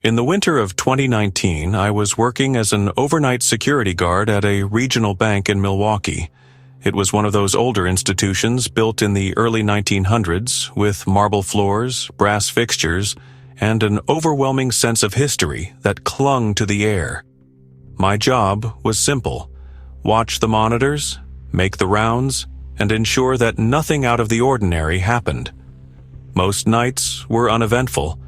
In the winter of 2019, I was working as an overnight security guard at a regional bank in Milwaukee. It was one of those older institutions built in the early 1900s with marble floors, brass fixtures, and an overwhelming sense of history that clung to the air. My job was simple: watch the monitors, make the rounds, and ensure that nothing out of the ordinary happened. Most nights were uneventful.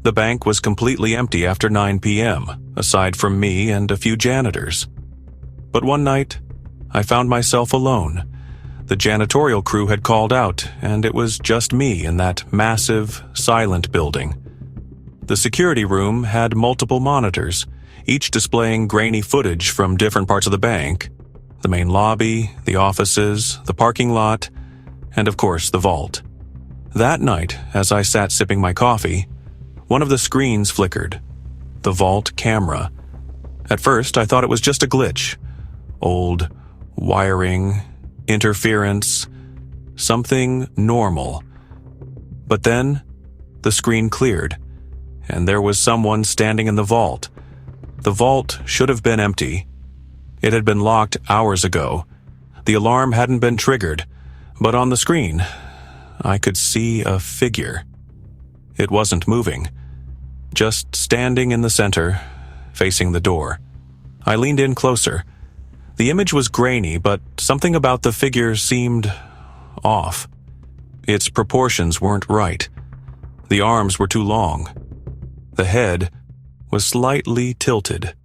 The bank was completely empty after 9 p.m., aside from me and a few janitors. But one night, I found myself alone. The janitorial crew had called out, and it was just me in that massive, silent building. The security room had multiple monitors, each displaying grainy footage from different parts of the bank: the main lobby, the offices, the parking lot, and of course the vault. That night, as I sat sipping my coffee, one of the screens flickered. The vault camera. At first, I thought it was just a glitch. Old wiring, interference, something normal. But then, the screen cleared, and there was someone standing in the vault. The vault should have been empty. It had been locked hours ago. The alarm hadn't been triggered, but on the screen, I could see a figure. It wasn't moving, just standing in the center, facing the door. I leaned in closer. The image was grainy, but something about the figure seemed off. Its proportions weren't right. The arms were too long. The head was slightly tilted.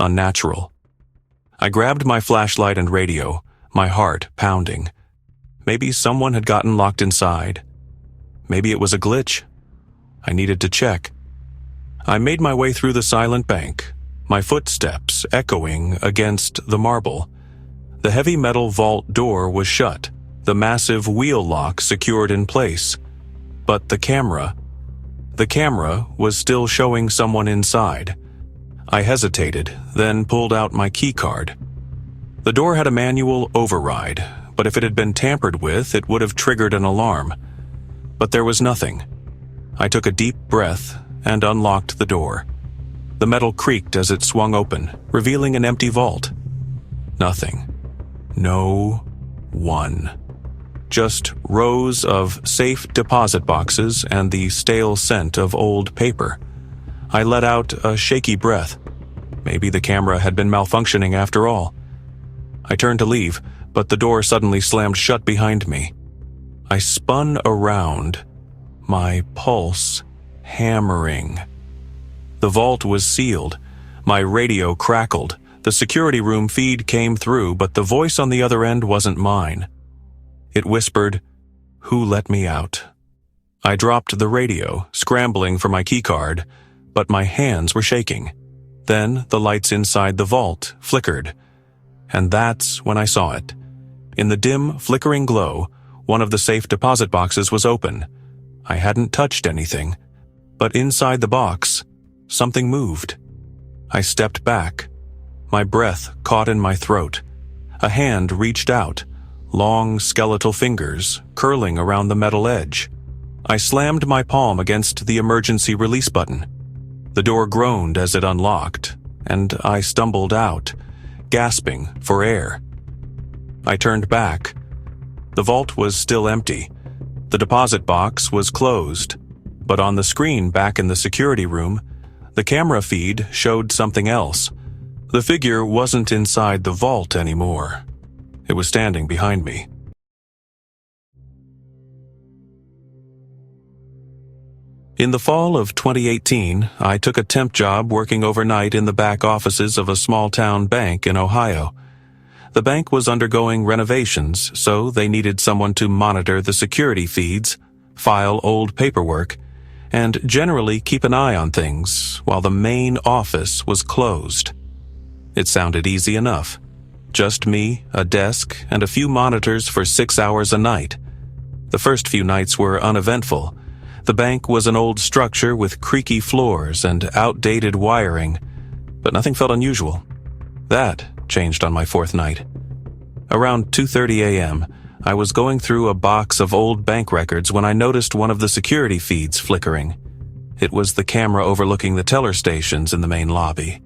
Unnatural. I grabbed my flashlight and radio, my heart pounding. Maybe someone had gotten locked inside. Maybe it was a glitch. I needed to check. I made my way through the silent bank, my footsteps echoing against the marble. The heavy metal vault door was shut, the massive wheel lock secured in place. But the camera was still showing someone inside. I hesitated, then pulled out my key card. The door had a manual override, but if it had been tampered with, it would have triggered an alarm. But there was nothing. I took a deep breath and unlocked the door. The metal creaked as it swung open, revealing an empty vault. Nothing. No one. Just rows of safe deposit boxes and the stale scent of old paper. I let out a shaky breath. Maybe the camera had been malfunctioning after all. I turned to leave, but the door suddenly slammed shut behind me. I spun around, my pulse hammering. The vault was sealed. My radio crackled. The security room feed came through, but the voice on the other end wasn't mine. It whispered, "Who let me out?" I dropped the radio, scrambling for my keycard, but my hands were shaking. Then the lights inside the vault flickered, and that's when I saw it. In the dim, flickering glow, one of the safe deposit boxes was open. I hadn't touched anything, but inside the box, something moved. I stepped back. My breath caught in my throat. A hand reached out, long skeletal fingers curling around the metal edge. I slammed my palm against the emergency release button. The door groaned as it unlocked, and I stumbled out, gasping for air. I turned back. The vault was still empty. The deposit box was closed, but on the screen back in the security room, the camera feed showed something else. The figure wasn't inside the vault anymore. It was standing behind me. In the fall of 2018, I took a temp job working overnight in the back offices of a small-town bank in Ohio. The bank was undergoing renovations, so they needed someone to monitor the security feeds, file old paperwork, and generally keep an eye on things while the main office was closed. It sounded easy enough. Just me, a desk, and a few monitors for 6 hours a night. The first few nights were uneventful. The bank was an old structure with creaky floors and outdated wiring, but nothing felt unusual. That changed on my fourth night. Around 2:30 a.m., I was going through a box of old bank records when I noticed one of the security feeds flickering. It was the camera overlooking the teller stations in the main lobby.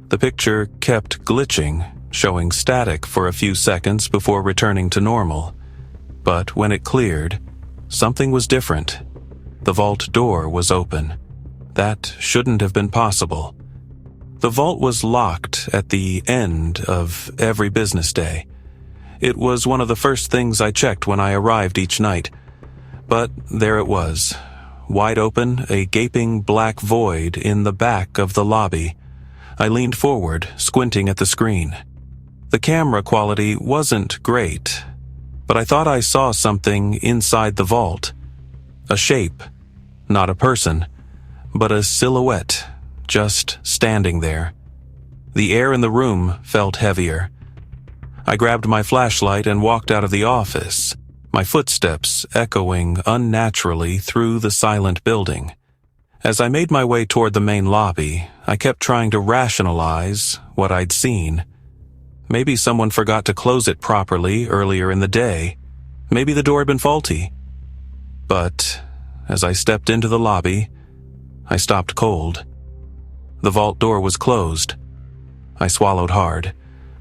The picture kept glitching, showing static for a few seconds before returning to normal. But when it cleared, something was different. The vault door was open. That shouldn't have been possible. The vault was locked at the end of every business day. It was one of the first things I checked when I arrived each night. But there it was, wide open, a gaping black void in the back of the lobby. I leaned forward, squinting at the screen. The camera quality wasn't great, but I thought I saw something inside the vault. A shape, not a person, but a silhouette, just standing there. The air in the room felt heavier. I grabbed my flashlight and walked out of the office, my footsteps echoing unnaturally through the silent building. As I made my way toward the main lobby, I kept trying to rationalize what I'd seen. Maybe someone forgot to close it properly earlier in the day. Maybe the door had been faulty. But as I stepped into the lobby, I stopped cold. The vault door was closed. I swallowed hard,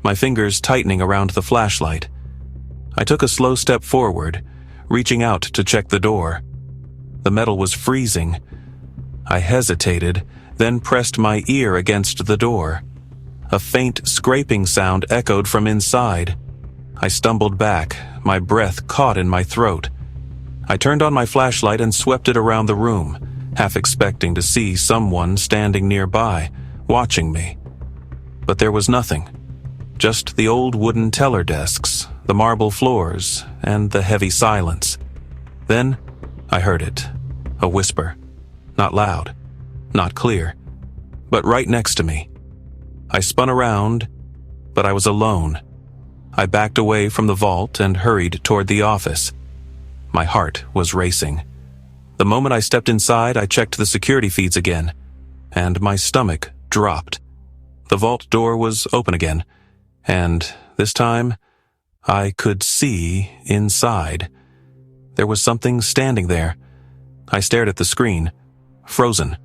my fingers tightening around the flashlight. I took a slow step forward, reaching out to check the door. The metal was freezing. I hesitated, then pressed my ear against the door. A faint scraping sound echoed from inside. I stumbled back, my breath caught in my throat. I turned on my flashlight and swept it around the room, half expecting to see someone standing nearby, watching me. But there was nothing. Just the old wooden teller desks, the marble floors, and the heavy silence. Then I heard it. A whisper. Not loud, not clear, but right next to me. I spun around, but I was alone. I backed away from the vault and hurried toward the office. My heart was racing. The moment I stepped inside, I checked the security feeds again, and my stomach dropped. The vault door was open again, and this time, I could see inside. There was something standing there. I stared at the screen, frozen.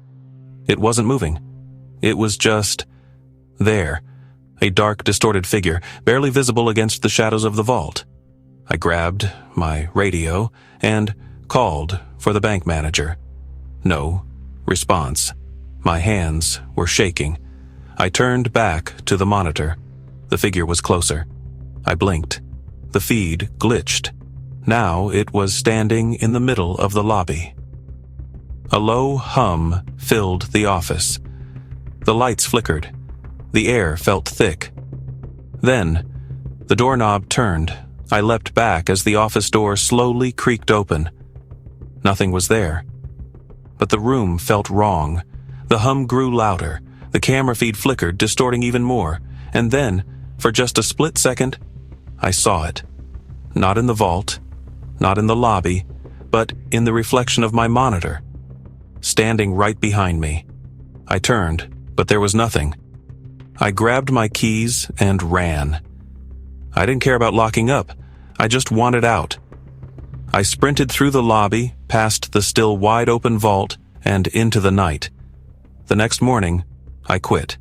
It wasn't moving. It was just there, a dark, distorted figure, barely visible against the shadows of the vault. I grabbed my radio and called for the bank manager. No response. My hands were shaking. I turned back to the monitor. The figure was closer. I blinked. The feed glitched. Now it was standing in the middle of the lobby. A low hum filled the office. The lights flickered. The air felt thick. Then, the doorknob turned. I leapt back as the office door slowly creaked open. Nothing was there. But the room felt wrong. The hum grew louder. The camera feed flickered, distorting even more. And then, for just a split second, I saw it. Not in the vault, not in the lobby, but in the reflection of my monitor. Standing right behind me. I turned, but there was nothing. I grabbed my keys and ran. I didn't care about locking up. I just wanted out. I sprinted through the lobby, past the still wide-open vault, and into the night. The next morning, I quit.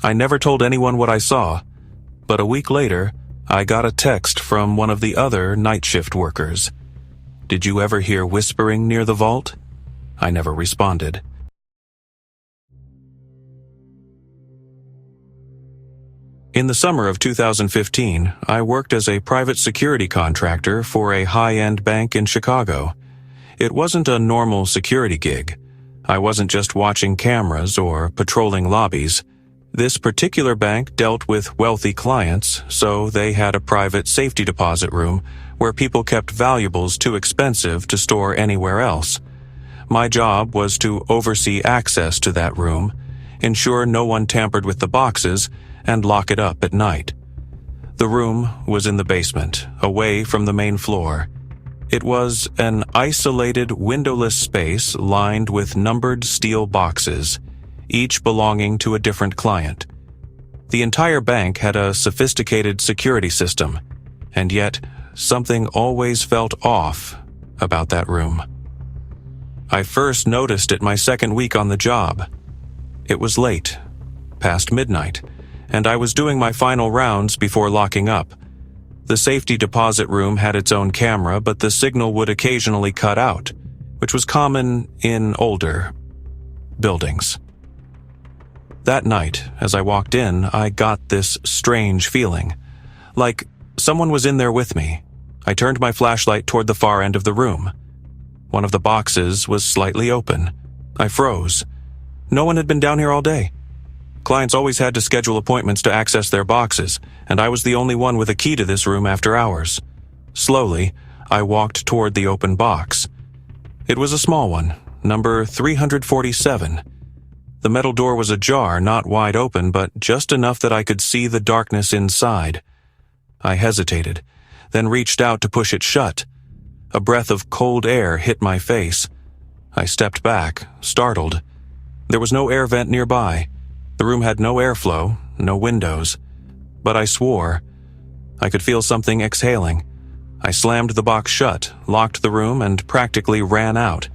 I never told anyone what I saw, but a week later, I got a text from one of the other night shift workers. "Did you ever hear whispering near the vault?" I never responded. In the summer of 2015, I worked as a private security contractor for a high-end bank in Chicago. It wasn't a normal security gig. I wasn't just watching cameras or patrolling lobbies. This particular bank dealt with wealthy clients, so they had a private safety deposit room where people kept valuables too expensive to store anywhere else. My job was to oversee access to that room, ensure no one tampered with the boxes, and lock it up at night. The room was in the basement, away from the main floor. It was an isolated, windowless space lined with numbered steel boxes, each belonging to a different client. The entire bank had a sophisticated security system, and yet something always felt off about that room. I first noticed it my second week on the job. It was late, past midnight, and I was doing my final rounds before locking up. The safety deposit room had its own camera, but the signal would occasionally cut out, which was common in older buildings. That night, as I walked in, I got this strange feeling, like someone was in there with me. I turned my flashlight toward the far end of the room. One of the boxes was slightly open. I froze. No one had been down here all day. Clients always had to schedule appointments to access their boxes, and I was the only one with a key to this room after hours. Slowly, I walked toward the open box. It was a small one, number 347. The metal door was ajar, not wide open, but just enough that I could see the darkness inside. I hesitated, then reached out to push it shut. A breath of cold air hit my face. I stepped back, startled. There was no air vent nearby. The room had no airflow, no windows. But I swore. I could feel something exhaling. I slammed the box shut, locked the room, and practically ran out.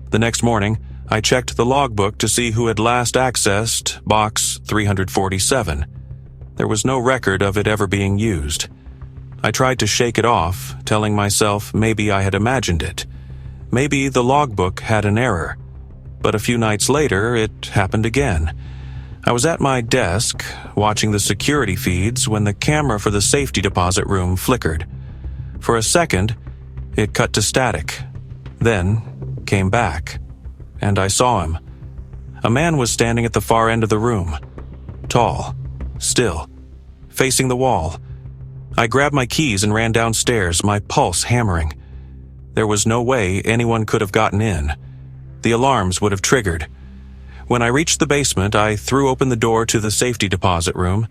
The next morning, I checked the logbook to see who had last accessed box 347. There was no record of it ever being used. I tried to shake it off, telling myself maybe I had imagined it. Maybe the logbook had an error. But a few nights later, it happened again. I was at my desk, watching the security feeds, when the camera for the safety deposit room flickered. For a second, it cut to static, then came back, and I saw him. A man was standing at the far end of the room, tall, still, facing the wall. I grabbed my keys and ran downstairs, my pulse hammering. There was no way anyone could have gotten in. The alarms would have triggered. When I reached the basement, I threw open the door to the safety deposit room.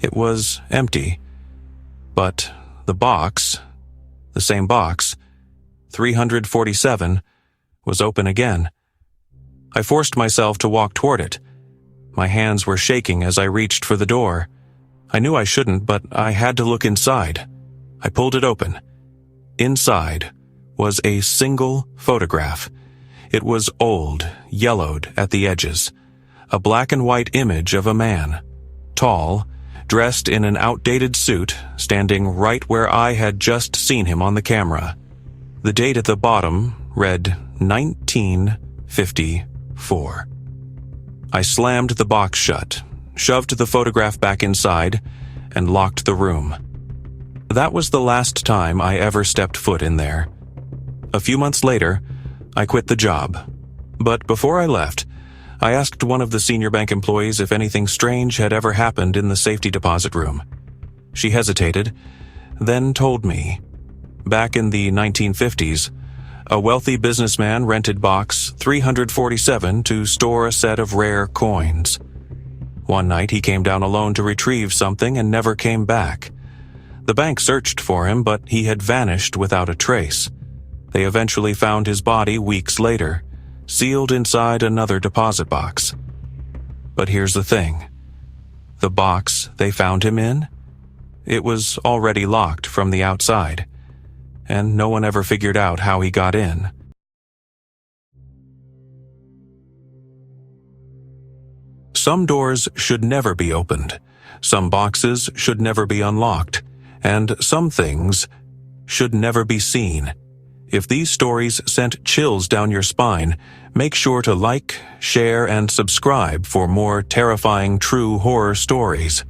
It was empty. But the box, the same box, 347, was open again. I forced myself to walk toward it. My hands were shaking as I reached for the door. I knew I shouldn't, but I had to look inside. I pulled it open. Inside was a single photograph. It was old, yellowed at the edges. A black and white image of a man, tall, dressed in an outdated suit, standing right where I had just seen him on the camera. The date at the bottom read 1954. I slammed the box shut, shoved the photograph back inside, and locked the room. That was the last time I ever stepped foot in there. A few months later, I quit the job. But before I left, I asked one of the senior bank employees if anything strange had ever happened in the safety deposit room. She hesitated, then told me. Back in the 1950s, a wealthy businessman rented box 347 to store a set of rare coins. One night he came down alone to retrieve something and never came back. The bank searched for him, but he had vanished without a trace. They eventually found his body weeks later, sealed inside another deposit box. But here's the thing. The box they found him in? It was already locked from the outside, and no one ever figured out how he got in. Some doors should never be opened, some boxes should never be unlocked, and some things should never be seen. If these stories sent chills down your spine, make sure to like, share, and subscribe for more terrifying true horror stories.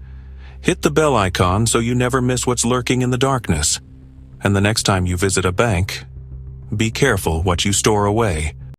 Hit the bell icon so you never miss what's lurking in the darkness. And the next time you visit a bank, be careful what you store away.